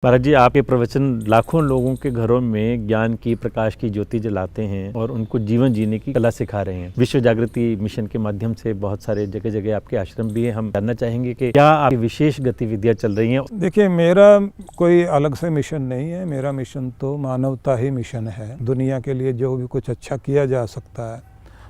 महाराज जी, आपके प्रवचन लाखों लोगों के घरों में ज्ञान की, प्रकाश की ज्योति जलाते हैं और उनको जीवन जीने की कला सिखा रहे हैं। विश्व जागृति मिशन के माध्यम से बहुत सारे जगह जगह आपके आश्रम भी हैं। हम जानना चाहेंगे कि क्या आपकी विशेष गतिविधियां चल रही हैं? देखिए, मेरा कोई अलग से मिशन नहीं है। मेरा मिशन तो मानवता ही मिशन है। दुनिया के लिए जो भी कुछ अच्छा किया जा सकता है,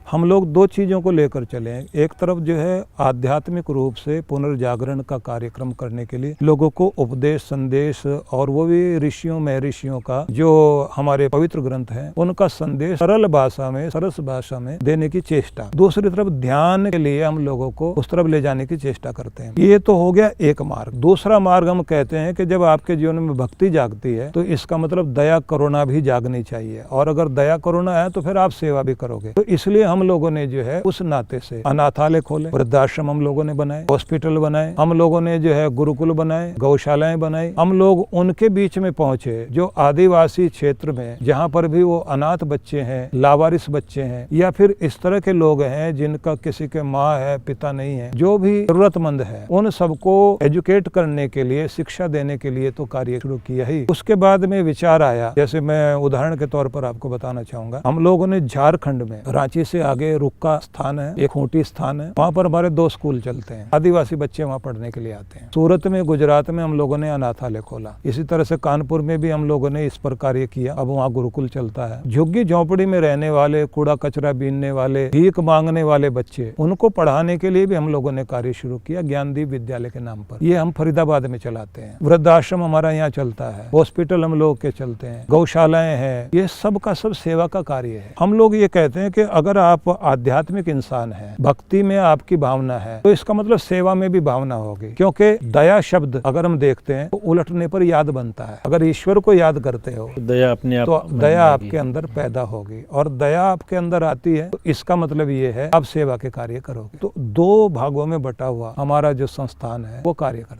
हम लोग दो चीज़ों को लेकर चले हैं। एक तरफ जो है आध्यात्मिक रूप से पुनर्जागरण का कार्यक्रम करने के लिए लोगों को उपदेश, संदेश, और वो भी ऋषियों महर्षियों का जो हमारे पवित्र ग्रंथ हैं उनका संदेश सरल भाषा में, सरस भाषा में देने की चेष्टा। दूसरी तरफ ध्यान के लिए हम लोगों को उस तरफ ले जाने की चेष्टा करते हैं। ये तो हो गया एक मार्ग। दूसरा मार्ग हम कहते हैं कि जब आपके जीवन में भक्ति जागती है तो इसका मतलब दया करुणा भी जागनी चाहिए, और अगर दया करुणा है तो फिर आप सेवा भी करोगे। तो इसलिए हम लोगों ने जो है उस नाते से अनाथालय खोले, वृद्धाश्रम हम लोगों ने बनाए, हॉस्पिटल बनाए, हम लोगों ने जो है गुरुकुल बनाए, गौशालाएं बनाई। हम लोग उनके बीच में पहुंचे जो आदिवासी क्षेत्र में, जहां पर भी वो अनाथ बच्चे हैं, लावारिस बच्चे हैं, या फिर इस तरह के लोग हैं जिनका किसी के माँ है, पिता नहीं है, जो भी जरूरतमंद है, उन सबको एजुकेट करने के लिए, शिक्षा देने के लिए तो कार्य शुरू किया ही। उसके बाद में विचार आया, जैसे मैं उदाहरण के तौर पर आपको बताना चाहूंगा, हम लोगों ने झारखंड में रांची से आगे रुक्का स्थान है, एक खूंटी स्थान है, वहाँ पर हमारे 2 स्कूल चलते हैं। आदिवासी बच्चे वहाँ पढ़ने के लिए आते हैं। सूरत में, गुजरात में हम लोगों ने अनाथालय खोला। इसी तरह से कानपुर में भी हम लोगों ने इस पर कार्य किया। अब वहाँ गुरुकुल चलता है। झुग्गी झोंपड़ी में रहने वाले, कूड़ा कचरा बीनने वाले, भीख मांगने वाले बच्चे, उनको पढ़ाने के लिए भी हम लोगों ने कार्य शुरू किया, ज्ञानदीप विद्यालय के नाम पर। ये हम फरीदाबाद में चलाते हैं। वृद्धाश्रम हमारा यहाँ चलता है, हॉस्पिटल हम लोग के चलते हैं, गौशालाएं हैं। ये सब का सब सेवा का कार्य है। हम लोग ये कहते हैं कि अगर आप आध्यात्मिक इंसान है, भक्ति में आपकी भावना है, तो इसका मतलब सेवा में भी भावना होगी। क्योंकि दया शब्द अगर हम देखते हैं तो उलटने पर याद बनता है। अगर ईश्वर को याद करते हो तो दया अपने आप, तो दया आपके अंदर पैदा होगी, और दया आपके अंदर आती है तो इसका मतलब ये है आप सेवा के कार्य करोगे। तो 2 भागों में बटा हुआ हमारा जो संस्थान है वो कार्य करता है।